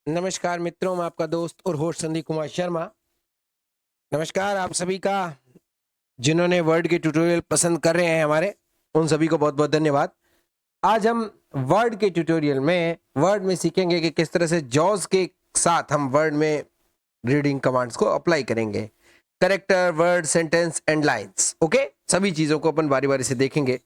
नमस्कार मित्रों, मैं आपका दोस्त और होस्ट संदीप कुमार शर्मा। नमस्कार आप सभी का, जिन्होंने वर्ड के ट्यूटोरियल पसंद कर रहे हैं हमारे, उन सभी को बहुत बहुत धन्यवाद। आज हम वर्ड के ट्यूटोरियल में सीखेंगे कि किस तरह से जॉज के साथ हम वर्ड में रीडिंग कमांड्स को अप्लाई करेंगे। Character, word, sentence and lines, okay, सभी चीज़ों को अपन बारी बारी से देखेंगे।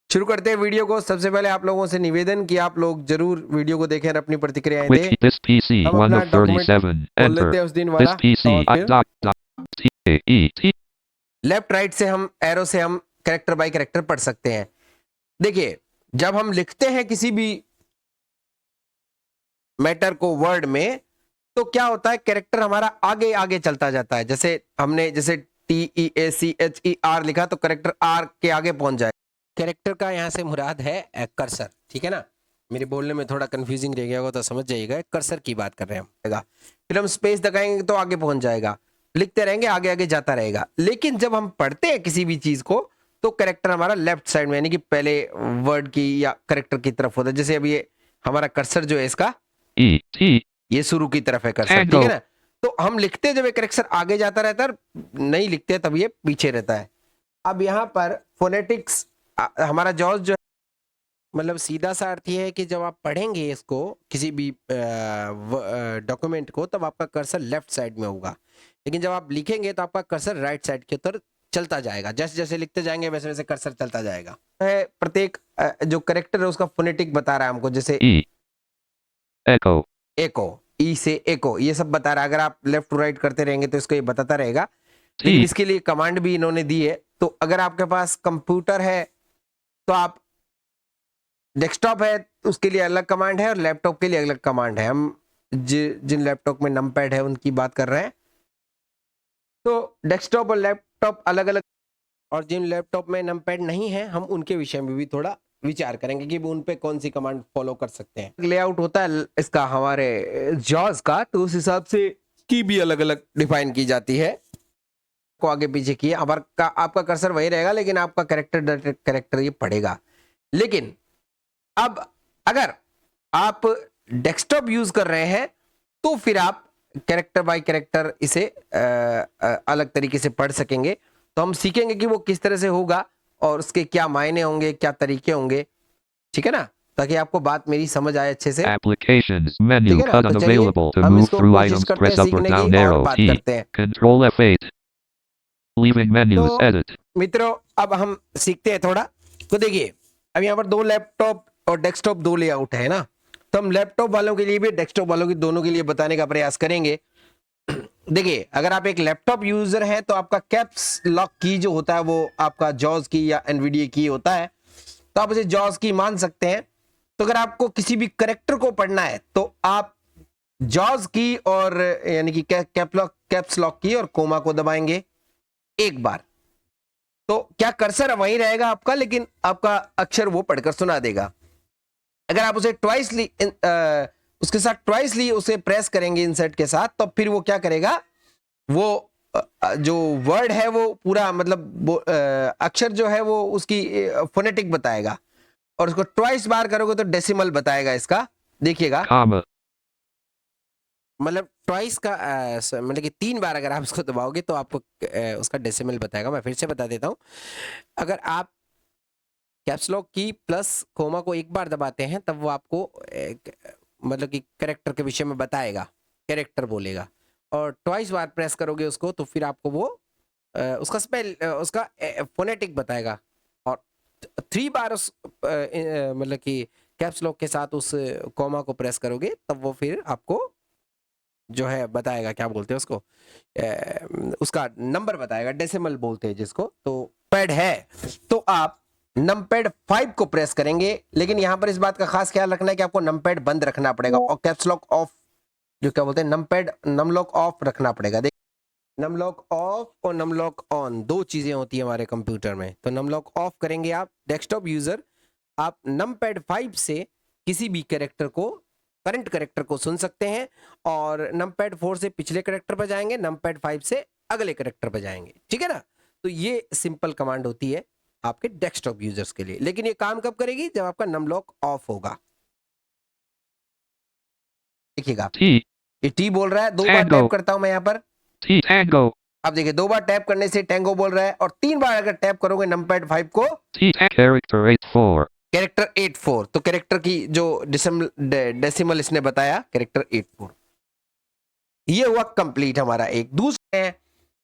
शुरू करते हैं वीडियो को। सबसे पहले आप लोगों से निवेदन कि आप लोग जरूर वीडियो को देखें और अपनी प्रतिक्रियाएं दें। This PC हम 1 अपना of डॉक्यूमेंट 37. खोल लेते Enter. हैं उस दिन This वाला, PC और फिर T. लेफ्ट राइट से हम एरो से हम कैरेक्टर बाय कैरेक्टर पढ़ सकते हैं। देखिए, जब हम लिखते हैं किसी भी मैटर को वर्ड में, तो क्या होता है, कैरेक्टर हमारा आगे आगे चलता जाता है। जैसे TEACHER लिखा तो कैरेक्टर आर के आगे पहुंच जाए। कैरेक्टर का यहाँ से मुराद है कर्सर, ठीक है ना। मेरे बोलने में थोड़ा कंफ्यूजिंग रह गया होगा तो समझ जाइएगा, कर्सर की बात कर रहे हैं हम। फिर हम स्पेस दबाएंगे तो आगे पहुंच जाएगा, लिखते रहेंगे आगे आगे जाता रहेगा। लेकिन जब हम पढ़ते हैं किसी भी चीज को, तो कैरेक्टर हमारा लेफ्ट साइड में, यानी कि पहले वर्ड की या कैरेक्टर की तरफ होता है। जैसे अभी ये हमारा कर्सर जो है इसका, T. ये शुरू की तरफ है कर्सर, ठीक है ना। तो हम लिखते हैं जब ये कैरेक्टर आगे जाता रहता है, नहीं लिखते तब ये पीछे रहता है। अब यहाँ पर फोनेटिक्स, हमारा जॉज जो, मतलब सीधा सा अर्थ ये है कि जब आप पढ़ेंगे इसको, किसी भी डॉक्यूमेंट को, तब आपका कर्सर लेफ्ट साइड में होगा। लेकिन जब आप लिखेंगे तो आपका कर्सर राइट साइड की तरफ चलता जाएगा। जैसे जैसे लिखते जाएंगे वैसे वैसे कर्सर चलता जाएगा। प्रत्येक जो करेक्टर है उसका फोनेटिक बता रहा है हमको। जैसे E. Echo. एको, ई से एको, ये सब बता रहा है। अगर आप लेफ्ट टू राइट करते रहेंगे तो इसको ये बताता रहेगा। लेकिन T. इसके लिए कमांड भी इन्होंने दी है। तो अगर आपके पास कंप्यूटर है तो आप, डेस्कटॉप है उसके लिए अलग कमांड है और लैपटॉप के लिए अलग कमांड है। हम जिन लैपटॉप में नमपैड है उनकी बात कर रहे हैं। तो डेस्कटॉप और लैपटॉप अलग अलग, और जिन लैपटॉप में नमपैड नहीं है, हम उनके विषय में भी थोड़ा विचार करेंगे कि उन पे कौन सी कमांड फॉलो कर सकते हैं। लेआउट होता है इसका हमारे जॉज का, तो उस हिसाब से की भी अलग अलग डिफाइन की जाती है। को आगे पीछे किए आपका कर्सर वही रहेगा, लेकिन आपका कैरेक्टर ये पढ़ेगा। लेकिन अब अगर आप डेस्कटॉप यूज कर रहे हैं, तो फिर आप कैरेक्टर बाय कैरेक्टर इसे अलग तरीके से पढ़ सकेंगे। तो हम सीखेंगे कि वो किस तरह से होगा और उसके क्या मायने होंगे, क्या तरीके होंगे, ठीक है ना, ताकि आपको बात मेरी समझ आए अच्छे से। Applications menu ठीक है ना, cut तो चलिए unavailable to हम move इसको through कोशिश items. करते हैं Press up or सीखने की down और arrow बात T. करते हैं। Control F8. Leaving menus. तो Edit. मित्रों, अब हम सीखते हैं थोड़ा। तो देखिए, अब यहाँ पर दो लैपटॉप और डेस्कटॉप, दो लेआउट है ना। तो हम लैपटॉप वालों के लिए भी, डेस्कटॉप वालों की, दोनों के लिए बताने का प्रयास करेंगे। देखिए, अगर आप एक लैपटॉप यूजर हैं तो आपका कैप्स लॉक की जो होता है वो आपका जॉज की या एनवीडिया की होता है, तो आप उसे जॉज की मान सकते हैं। तो अगर आपको किसी भी करेक्टर को पढ़ना है तो आप जॉज की और यानी कि कैप्स लॉक की और कोमा को दबाएंगे एक बार, तो क्या कर्सर वहीं रहेगा आपका, लेकिन आपका अक्षर वो पढ़कर सुना देगा। अगर आप उसे उसके साथ ट्वाइसली उसे प्रेस करेंगे इंसर्ट के साथ, तो फिर वो क्या करेगा, वो जो वर्ड है वो पूरा, मतलब अक्षर जो है वो उसकी फोनेटिक बताएगा। और उसको ट्वाइस बार करोगे तो डेसिमल बताएगा इसका, देखिएगा। Comma. मतलब ट्वाइस का मतलब कि 3 बार अगर आप इसको दबाओगे तो आपको उसका डेसिमल बताएगा। मैं फिर से बता देता हूँ। अगर आप कैप्स लॉक की प्लस कोमा को एक बार दबाते हैं, तब वो आपको मतलब कि कैरेक्टर के विषय में बताएगा, कैरेक्टर बोलेगा। और ट्वाइस बार प्रेस करोगे उसको तो फिर आपको वो उसका स्पेल, उसका फोनेटिक बताएगा। और 3 बार उस मतलब कि कैप्स लॉक के साथ उस कोमा को प्रेस करोगे, तब वो फिर आपको जो है बताएगा, क्या बोलते हैं उसको, उसका नंबर बताएगा, डेसिमल बोलते हैं जिसको। तो पैड है तो आप नमपैड 5 को प्रेस करेंगे। लेकिन यहां पर इस बात का खास ख्याल रखना है कि आपको नमपैड बंद रखना पड़ेगा और कैप्स लॉक ऑफ, जो क्या बोलते हैं, नमलॉक ऑफ रखना पड़ेगा। देखिए, नमलॉक ऑफ और नमलॉक ऑन दो चीजें होती है हमारे कंप्यूटर में। तो नमलॉक ऑफ करेंगे आप डेस्कटॉप यूजर, आप नमपैड 5 से किसी भी कैरेक्टर को, करंट कैरेक्टर को सुन सकते हैं। और नमपैड 4 से पिछले कैरेक्टर पर जाएंगे, नमपैड 5 से अगले कैरेक्टर पर जाएंगे, ठीक है ना। तो ये सिंपल कमांड होती है आपके डेस्कटॉप यूजर्स के लिए। लेकिन ये काम कब करेगी, जब आपका नमलॉक ऑफ होगा, देखिएगा T. ये टी बोल रहा है, 2 बार Tango. टैप करता हूं मैं यहाँ पर। T. Tango. अब देखिए 2 बार टैप करने से टैंगो बोल रहा है, और 3 बार अगर टैप करोगे नंपैड 5 को, T. Character 84. कैरेक्टर 84। तो कैरेक्टर की जो डेसिमल इसने बताया कैरेक्टर 84। ये हुआ कंप्लीट हमारा एक।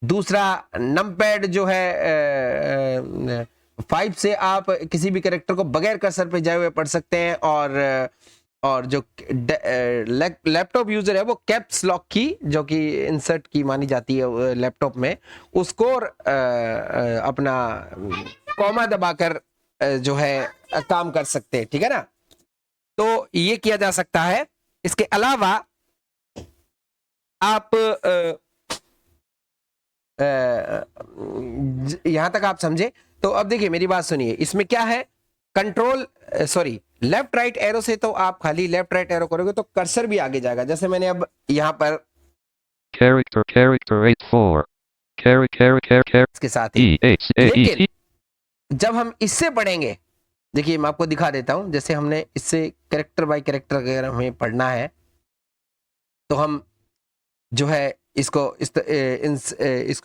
दूसरा नंपैड जो है 5 से आप किसी भी कैरेक्टर को बगैर कर्सर पे जाए हुए पढ़ सकते हैं, और जो लैपटॉप यूजर है वो कैप्स लॉक की, जो कि इंसर्ट की मानी जाती है लैपटॉप में, उसको अपना कॉमा दबाकर जो है काम कर सकते हैं, ठीक है ना। तो ये किया जा सकता है। इसके अलावा आप यहां तक आप समझे। तो अब देखिए मेरी बात सुनिए, इसमें क्या है, control sorry left right arrow से तो आप खाली लेफ्ट राइट एरो करोगे तो कर्सर भी आगे जाएगा। जैसे मैंने अब यहां पर Character 84. इसके साथ ही, लेकिन E. जब हम इससे पढ़ेंगे, देखिए मैं आपको दिखा देता हूं। जैसे हमने इससे कैरेक्टर बाय कैरेक्टर अगर हमें पढ़ना है तो हम जो है इसको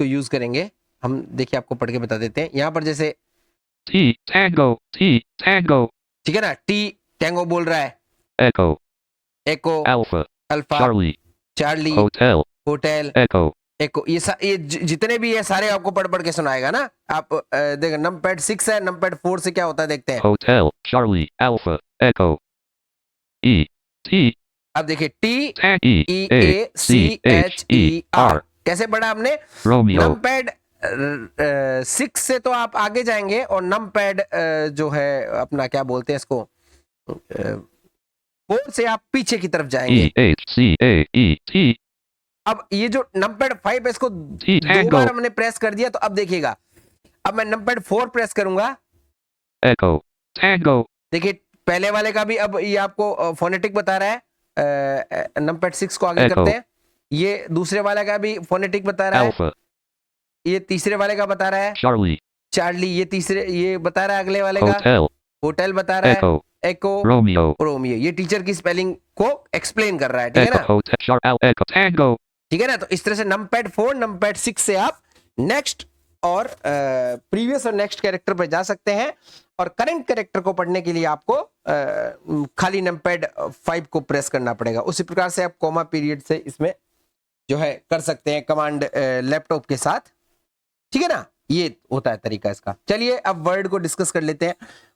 यूज करेंगे। हम देखिए आपको पढ़ के बता देते हैं। यहाँ पर जैसे T. Tango. ठीक है ना, टी टैंगो बोल रहा है, Echo. एको Alpha. Alpha, Charlie. Charlie, Hotel. Hotel, Echo. एको, ये जितने भी है सारे आपको पढ़ पढ़ के सुनाएगा ना। आप देखो नंपैड 6 है, नंपैड 4 से क्या होता है देखते हैं। Hotel. Charlie. Alpha. Echo. E. T. अब देखिए टी E. ई ए सी एच ई आर, कैसे पढ़ा हमने। Romeo. नंपैड 6 से तो आप आगे जाएंगे, और नंपैड जो है अपना क्या बोलते हैं इसको, 4 से आप पीछे की तरफ जाएंगे। Chaet. अब ये जो नंपैड 5 है, इसको T. 2 Tango. बार हमने प्रेस कर दिया। तो अब देखिएगा, अब मैं नंपैड 4 प्रेस करूंगा। Echo. Tango. देखिए पहले वाले का भी अब ये आपको फोनेटिक बता रहा है। नंपैड 6 को आगे Echo. करते हैं। ये दूसरे वाले का भी फोनेटिक बता रहा है। Alpha. ये तीसरे वाले का बता रहा है Charlie. चार्ली। ये बता रहा है अगले वाले का। Hotel. होटल बता रहा है, Echo. एको, Romeo. रोमियो। ये टीचर की स्पेलिंग को एक्सप्लेन कर रहा है, ठीक है Echo. ना। Hotel. Echo. Tango. ठीक है ना। तो इस तरह से नंपैड 4 नंपैड 6 से आप नेक्स्ट और प्रीवियस और नेक्स्ट कैरेक्टर पर जा सकते हैं। और करंट कैरेक्टर को पढ़ने के लिए आपको खाली नंपैड 5 को प्रेस करना पड़ेगा। उसी प्रकार से आप कॉमा पीरियड से इसमें जो है कर सकते हैं कमांड लैपटॉप के साथ, ठीक है ना। ये होता है तरीका इसका। चलिए अब वर्ड को डिस्कस कर लेते हैं।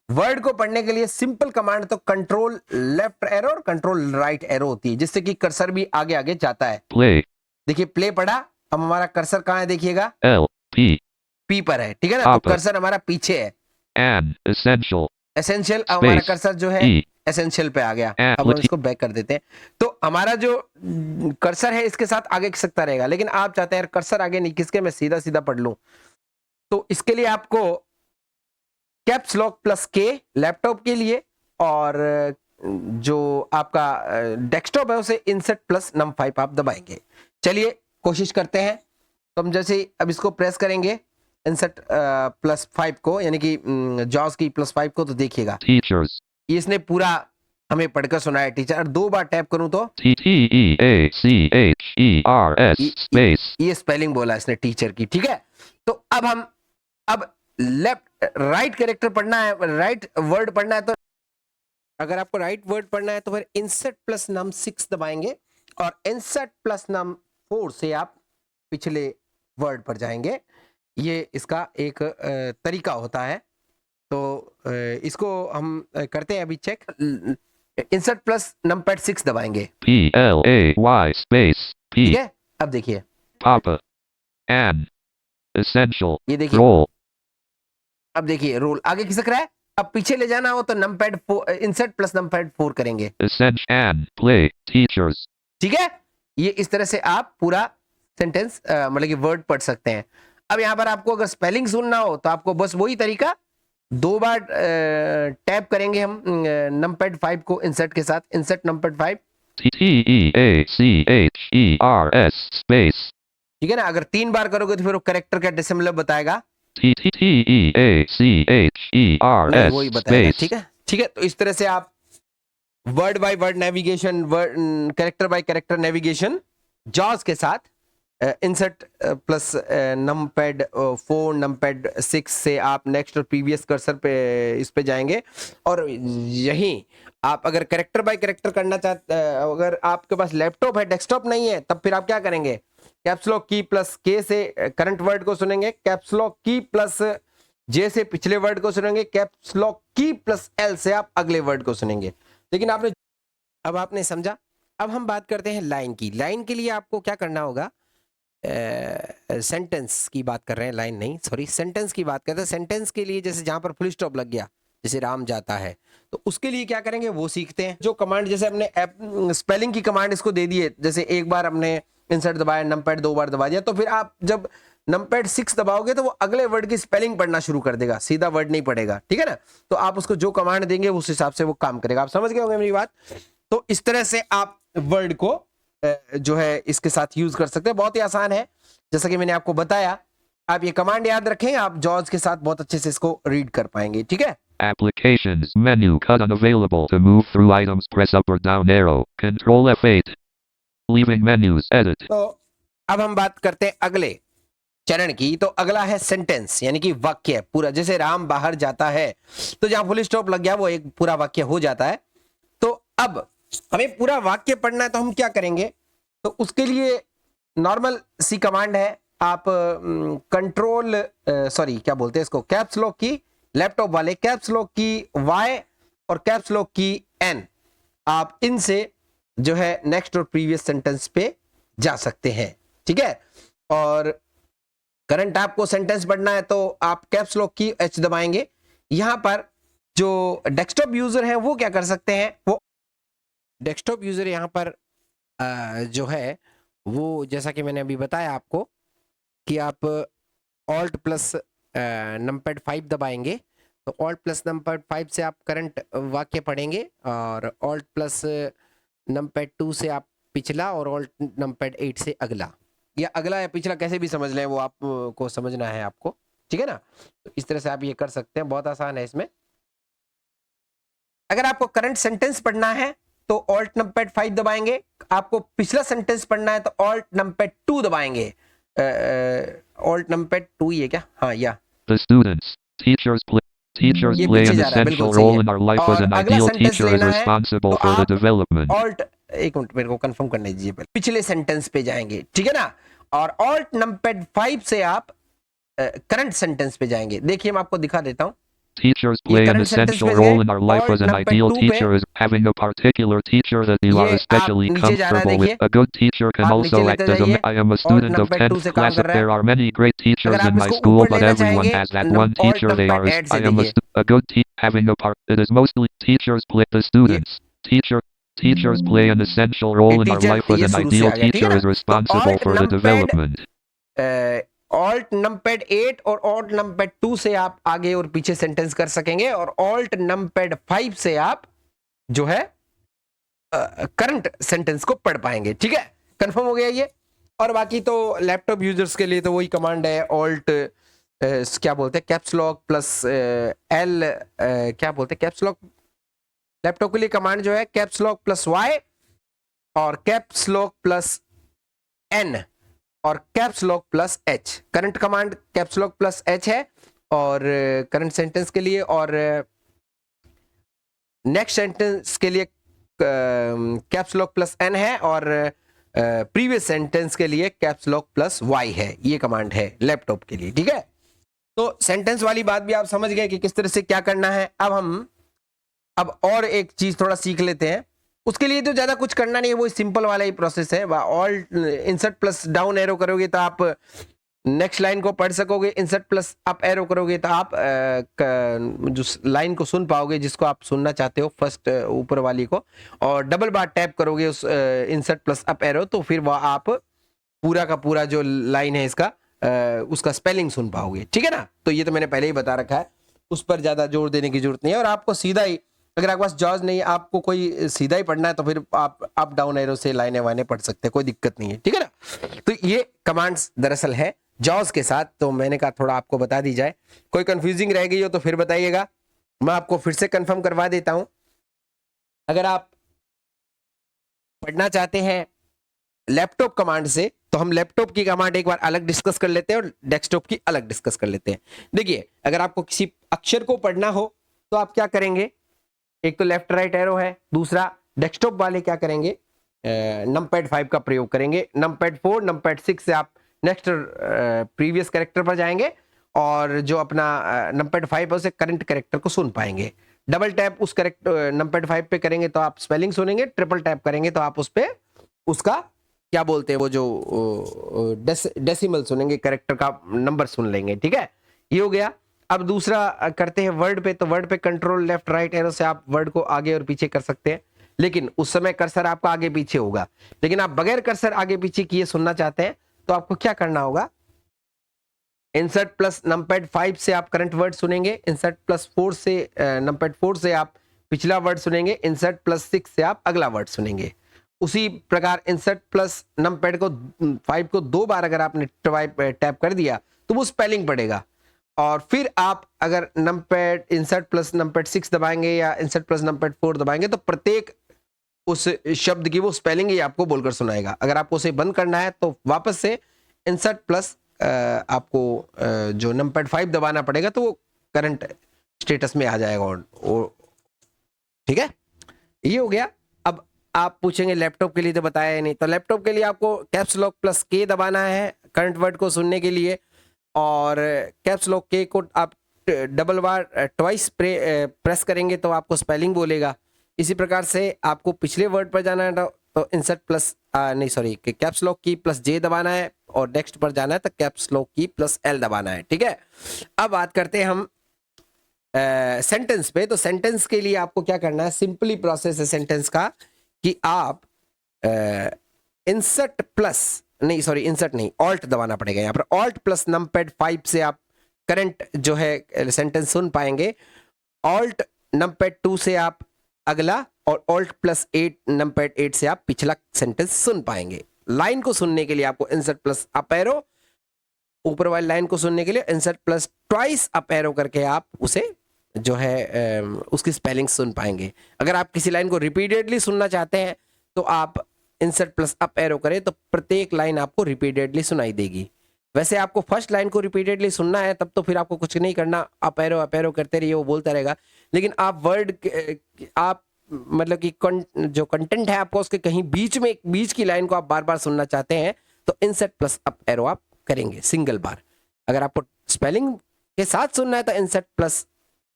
वर्ड को पढ़ने के लिए सिंपल कमांड तो कंट्रोल लेफ्ट एरो और कंट्रोल राइट एरो होती है, जिससे कि कर्सर भी आगे आगे जाता है। Play. देखिए प्ले पढ़ा। अब हमारा कर्सर कहाँ है देखिएगा, L. P. पी पर है, ठीक है ना। तो Papa. कर्सर हमारा पीछे है। An. Essential. एसेंशियल, अब हमारा Space. कर्सर जो है E. एसेंशियल पे आ गया। At. अब हम इसको बैक कर देते हैं। तो हमारा जो कर्सर है इसके साथ आगे खिसकता रहेगा, लेकिन आप चाहते हैं कर्सर आगे नहीं खिसके, मैं सीधा सीधा पढ़ लूं। तो इसके लिए आपको कैप्स लॉक प्लस के लैपटॉप के लिए, और जो आपका डेस्कटॉप है उसे इंसर्ट प्लस नम 5 आप दबाएंगे। चलिए कोशिश करते हैं। तो हम जैसे अब इसको प्रेस करेंगे इंसर्ट प्लस 5 को, यानी कि जॉस की प्लस 5 को, तो देखिएगा Teachers. ये इसने पूरा हमें पढ़कर सुनाया टीचर। और 2 बार टैप करूं तो Teachers. Space. ये स्पेलिंग बोला इसने टीचर की, ठीक है। तो अब हम लेफ्ट राइट कैरेक्टर पढ़ना है, राइट वर्ड पढ़ना है। तो अगर आपको राइट वर्ड पढ़ना है तो फिर इंसर्ट प्लस नम 6 दबाएंगे, और इंसर्ट प्लस नम 4 से आप पिछले वर्ड पर जाएंगे। ये इसका एक तरीका होता है। तो इसको हम करते हैं अभी चेक। इंसर्ट प्लस नंपैड 6 दबाएंगे, PLAY. Space. ठीक P. है। अब देखिए Papa. An. Essential. ये देखिए, Roll. अब देखिए रोल आगे खिसक रहा है। अब पीछे ले जाना हो तो नंपैड इंसर्ट प्लस नंपैड 4 करेंगे, An. Play. Teachers. ठीक है। ये इस तरह से आप पूरा सेंटेंस मतलब कि वर्ड पढ़ सकते हैं। अब यहाँ पर आपको अगर स्पेलिंग सुनना हो तो आपको बस वही तरीका, 2 बार टैप करेंगे हम नंपैड 5 को इंसर्ट के साथ, इंसर्ट नंपैड 5, TEACHERS. Space. ठीक है ना। अगर 3 बार करोगे तो फिर वो कैरेक्टर का डेसिमल बताएगा, TEACHERS. वही बताएगा, Space. ठीक है। ठीक है, तो इस तरह से आप word by word navigation, character bye character navigation jaws के साथ, इंसर्ट प्लस नमपैड 4 नमपैड 6 से आप नेक्स्ट और प्रीवियस कर्सर पे इस पे जाएंगे और यहीं आप अगर कैरेक्टर बाय कैरेक्टर करना चाहते, अगर आपके पास लैपटॉप है, डेस्कटॉप नहीं है, तब फिर आप क्या करेंगे, कैप्स लॉक की प्लस के से करंट वर्ड को सुनेंगे, कैप्स लॉक की प्लस जे से पिछले वर्ड को सुनेंगे, कैप्स लॉक की प्लस एल से आप अगले वर्ड को सुनेंगे। लेकिन अब आपने समझा। अब हम बात करते हैं लाइन की। लाइन के लिए आपको क्या करना होगा, सेंटेंस की बात कर रहे हैं, लाइन नहीं, सॉरी, सेंटेंस की बात करते हैं। सेंटेंस के लिए जैसे जहां पर फुल स्टॉप लग गया, जैसे राम जाता है, तो उसके लिए क्या करेंगे वो सीखते हैं। जो कमांड जैसे हमने स्पेलिंग की कमांड इसको दे दी है, जैसे एक बार हमने इंसर्ट दबाया, नमपैड 2 बार दबा दिया, तो फिर आप जब नमपैड 6 दबाओगे तो वो अगले वर्ड की स्पेलिंग पढ़ना शुरू कर देगा, सीधा वर्ड नहीं पढ़ेगा, ठीक है ना। तो आप उसको जो कमांड देंगे उस हिसाब से वो काम करेगा। आप समझ गए होंगे मेरी बात। तो इस तरह से आप वर्ड को जो है इसके साथ यूज कर सकते हैं, बहुत ही आसान है। जैसा कि मैंने आपको बताया, आप ये कमांड याद रखें, आप जॉज के साथ बहुत अच्छे से इसको रीड कर पाएंगे, ठीक है। Applications menu cut unavailable. To move through items, press up or down arrow. Control F8. Leaving menus. Edit. तो अब हम बात करते हैं अगले चरण की। तो अगला है सेंटेंस, यानी कि वाक्य पूरा। जैसे राम बाहर जाता है, तो जहां फुल स्टॉप लग गया वो एक पूरा वाक्य हो जाता है। तो अब हमें पूरा वाक्य पढ़ना है, तो हम क्या करेंगे, तो उसके लिए नॉर्मल सी कमांड है। आप कंट्रोल सॉरी क्या बोलते हैं इसको, कैप्स लॉक की, लैपटॉप वाले कैप्स लॉक की Y और कैप्स लॉक की N, आप इनसे जो है नेक्स्ट और प्रीवियस सेंटेंस पे जा सकते हैं, ठीक है। और करंट आपको सेंटेंस पढ़ना है तो आप कैप्स लॉक की H दबाएंगे। यहां पर जो डेस्कटॉप यूजर है वो क्या कर सकते हैं, वो डेस्कटॉप यूजर यहां पर जो है वो, जैसा कि मैंने अभी बताया आपको, कि आप ऑल्ट प्लस नमपैड 5 दबाएंगे, तो ऑल्ट प्लस नमपैड 5 से आप करंट वाक्य पढ़ेंगे, और ऑल्ट प्लस नमपैड 2 से आप पिछला, और ऑल्ट नमपैड 8 से अगला, या अगला या पिछला कैसे भी समझ लें, वो आपको समझना है आपको, ठीक है ना। तो इस तरह से आप ये कर सकते हैं, बहुत आसान है इसमें। अगर आपको करंट सेंटेंस पढ़ना है तो ऑल्ट नमपैड 5 दबाएंगे, आपको पिछला सेंटेंस पढ़ना है तो ऑल्ट नमपैड 2 दबाएंगे। ऑल्ट नमपैड 2 ही है क्या, हाँ, या The students. Teachers play. Teachers ये play पीछे an जा रहा है, बिल्कुल essential सही role है। in our life as और an अगला ideal सेंटेंस teacher is लेना है responsible तो for the आप development. ऑल्ट, एक मिनट मेरे को कंफर्म करने दीजिए पहले, पिछले सेंटेंस पे जाएंगे, ठीक है ना। और ऑल्ट नमपैड 5 से आप करंट सेंटेंस पे जाएंगे। देखिए मैं आपको दिखा देता हूं, Teachers ये play an current sentence essential पे role गए, in our life alt as an numpad ideal 2 पे, teacher is having a particular teacher that you are ये आप especially नीचे जा रहा है, comfortable with. देखिए A good teacher can आप नीचे also लेते act as जाइए, I am a alt student of numpad 2 से 10th काम class. कर रहा है। There are many great अगर teachers आप in my इसको school, ऊपर but लेना everyone चाहेंगे, has that one alt teacher they are. Numpad add से I am देखिए, a good having a part. It is mostly teachers play the ये students. Teachers play an essential role in our teacher, life as ये an शुरू से ideal आ गया, ठीक है teacher ना। is तो responsible alt for the numpad development. Alt numpad 8 और ऑल्ट नमपैड 2 से आप आगे और पीछे सेंटेंस कर सकेंगे, और ऑल्ट नमपैड 5 से आप जो है करंट सेंटेंस को पढ़ पाएंगे, ठीक है। कंफर्म हो गया ये। और बाकी तो लैपटॉप यूजर्स के लिए तो वही कमांड है, ऑल्ट क्या बोलते हैं, कैप्स लॉक प्लस एल, क्या बोलते हैं, कैप्स लॉक। लैपटॉप के लिए कमांड जो है कैप्स लॉक प्लस वाई और कैप्स लॉक प्लस एन और caps lock plus H. Current command caps lock plus H है और करंट सेंटेंस के लिए, और नेक्स्ट सेंटेंस के लिए कैप्स लॉक प्लस एन है, और प्रीवियस सेंटेंस के लिए कैप्स लॉक प्लस वाई है। ये कमांड है लैपटॉप के लिए, ठीक है। तो सेंटेंस वाली बात भी आप समझ गए कि किस तरह से क्या करना है। अब और एक चीज थोड़ा सीख लेते हैं। उसके लिए तो ज्यादा कुछ करना नहीं है, वो सिंपल वाला ही प्रोसेस है। Alt insert plus down arrow करोगे तो आप नेक्स्ट लाइन को पढ़ सकोगे, इंसर्ट प्लस अप एरो करोगे तो आप जो लाइन को सुन पाओगे जिसको आप सुनना चाहते हो, फर्स्ट ऊपर वाली को, और डबल बार टैप करोगे उस इंसर्ट प्लस अप एरो, तो फिर वह आप पूरा का पूरा जो लाइन है इसका उसका स्पेलिंग सुन पाओगे, ठीक है ना। तो ये तो मैंने पहले ही बता रखा है, उस पर ज्यादा जोर देने की जरूरत नहीं है। और आपको सीधा ही, अगर आपके पास जॉज नहीं है, आपको कोई सीधा ही पढ़ना है, तो फिर आप अप डाउन एरो से लाइनें वाइनें पढ़ सकते हैं, कोई दिक्कत नहीं है, ठीक है ना। तो ये कमांड्स दरअसल है जॉज के साथ, तो मैंने कहा थोड़ा आपको बता दी जाए। कोई कंफ्यूजिंग रह गई हो तो फिर बताइएगा, मैं आपको फिर से कंफर्म करवा देता हूं। अगर आप पढ़ना चाहते हैं लैपटॉप कमांड से, तो हम लैपटॉप की कमांड एक बार अलग डिस्कस कर लेते हैं और डेस्कटॉप की अलग डिस्कस कर लेते हैं। देखिए, अगर आपको किसी अक्षर को पढ़ना हो तो आप क्या करेंगे, एक तो लेफ्ट राइट एरो है, दूसरा डेस्कटॉप वाले क्या करेंगे, नमपैड 5 का प्रयोग करेंगे। नमपैड 4, नमपैड 6 से आप नेक्स्ट प्रीवियस कैरेक्टर पर जाएंगे और जो अपना नमपैड 5 है उसे करंट कैरेक्टर को सुन पाएंगे। डबल टैप उस कैरेक्टर नमपैड 5 पे करेंगे तो आप स्पेलिंग सुनेंगे, ट्रिपल टैप करेंगे तो आप उस पे उसका क्या बोलते हैं वो जो डेसिमल सुनेंगे, कैरेक्टर का नंबर सुन लेंगे। ठीक है, ये हो गया। अब दूसरा करते हैं वर्ड पे, तो वर्ड पे कंट्रोल लेफ्ट राइट एरो से आप वर्ड को आगे और पीछे कर सकते हैं, लेकिन उस समय कर्सर आपका आगे पीछे होगा। लेकिन आप बगैर कर्सर आगे पीछे किए सुनना चाहते हैं तो आपको क्या करना होगा, इंसर्ट प्लस नमपैड 5 से आप करंट वर्ड सुनेंगे, इंसर्ट प्लस 4 से नमपैड 4 से आप पिछला वर्ड सुनेंगे, इंसर्ट प्लस 6 से आप अगला वर्ड सुनेंगे। उसी प्रकार इंसर्ट प्लस नमपैड को 5 को 2 बार अगर आपने टैप कर दिया तो वो स्पेलिंग पड़ेगा। और फिर आप अगर नमपैड इंसर्ट प्लस नमपैड 6 दबाएंगे या इंसर्ट प्लस नमपैड 4 दबाएंगे तो प्रत्येक उस शब्द की वो स्पेलिंग ही आपको बोलकर सुनाएगा। अगर आपको उसे बंद करना है तो वापस से इंसर्ट प्लस आपको जो नमपैड 5 दबाना पड़ेगा, तो वो करंट स्टेटस में आ जाएगा। ठीक है, ये हो गया। अब आप पूछेंगे लैपटॉप के लिए तो बताया नहीं, तो लैपटॉप के लिए आपको कैप्स लॉक प्लस के दबाना है करंट वर्ड को सुनने के लिए, और कैप्स लॉक के को आप डबल बार ट्वाइस प्रेस करेंगे तो आपको स्पेलिंग बोलेगा। इसी प्रकार से आपको पिछले वर्ड पर जाना है तो इंसर्ट प्लस नहीं सॉरी कैप्स लॉक की प्लस जे दबाना है, और नेक्स्ट पर जाना है तो कैप्स लॉक की प्लस एल दबाना है। ठीक है, अब बात करते हैं हम सेंटेंस पे। तो सेंटेंस के लिए आपको क्या करना है, सिंपली प्रोसेस है सेंटेंस का कि आप इंसर्ट प्लस नहीं सॉरी इंसर्ट नहीं ऑल्ट दबाना पड़ेगा। यहाँ पर ऑल्ट प्लस नमपैड 5 से आप करंट जो है सेंटेंस सुन पाएंगे, ऑल्ट नमपैड 2 से आप अगला, और ऑल्ट प्लस 8 नमपैड 8 से आप पिछला सेंटेंस सुन पाएंगे। लाइन को सुनने के लिए आपको इंसर्ट प्लस अप एरो, ऊपर वाली लाइन को सुनने के लिए insert plus twice up arrow करके आप उसे जो है उसकी स्पेलिंग सुन पाएंगे। अगर आप किसी लाइन को रिपीटेडली सुनना चाहते हैं तो आप इंसर्ट प्लस अप एरो करें तो प्रत्येक लाइन आपको रिपीटेडली सुनाई देगी। वैसे आपको फर्स्ट लाइन को रिपीटेडली सुनना है तब तो फिर आपको कुछ नहीं करना, अप एरो करते रहिए, वो बोलता रहेगा। लेकिन आप वर्ड आप मतलब कि जो कंटेंट है आपको उसके कहीं बीच की लाइन को आप बार बार सुनना चाहते हैं तो इंसर्ट प्लस अप एरो आप करेंगे सिंगल बार। अगर आपको स्पेलिंग के साथ सुनना है तो इंसर्ट प्लस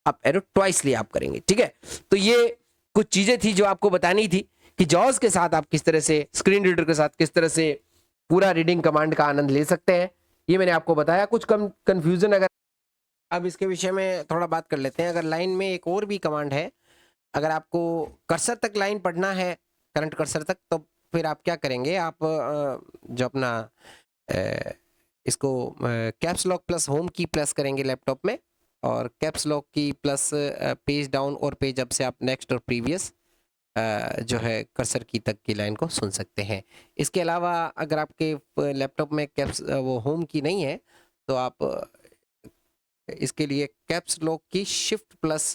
अप एरो ट्वाइसली आप करेंगे। ठीक है, तो ये कुछ चीजें थी जो आपको बतानी थी कि जॉज के साथ आप किस तरह से, स्क्रीन रीडर के साथ किस तरह से पूरा रीडिंग कमांड का आनंद ले सकते हैं, ये मैंने आपको बताया। कुछ कंफ्यूजन अगर, अब इसके विषय में थोड़ा बात कर लेते हैं। अगर लाइन में एक और भी कमांड है, अगर आपको कर्सर तक लाइन पढ़ना है, करंट कर्सर तक, तो फिर आप क्या करेंगे, आप जो अपना इसको कैप्स लॉक प्लस होम की प्लस करेंगे लैपटॉप में, और कैप्स लॉक की प्लस पेज डाउन और पेज अप से आप नेक्स्ट और प्रीवियस जो है कर्सर की तक की लाइन को सुन सकते हैं। इसके अलावा अगर आपके लैपटॉप में कैप्स वो होम की नहीं है तो आप इसके लिए कैप्स लॉक की शिफ्ट प्लस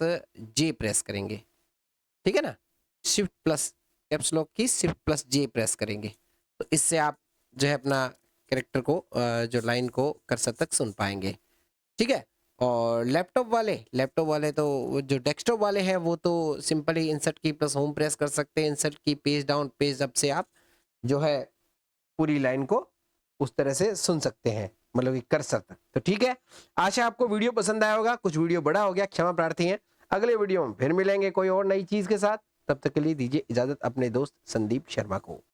जे प्रेस करेंगे। ठीक है ना, शिफ्ट प्लस कैप्स लॉक की शिफ्ट प्लस जे प्रेस करेंगे तो इससे आप जो है अपना कैरेक्टर को जो लाइन को कर्सर तक सुन पाएंगे। ठीक है, और लैपटॉप वाले तो जो डेस्कटॉप वाले हैं वो तो सिंपली इंसर्ट की प्लस होम प्रेस कर सकते हैं। इंसर्ट की पेज डाउन पेज अप से आप जो है पूरी लाइन को उस तरह से सुन सकते हैं, मतलब कि कर्सर तक। तो ठीक है, आशा आपको वीडियो पसंद आया होगा। कुछ वीडियो बड़ा हो गया, क्षमा प्रार्थी हैं। अगले वीडियो में फिर मिलेंगे कोई और नई चीज के साथ। तब तक के लिए दीजिए इजाजत अपने दोस्त संदीप शर्मा को।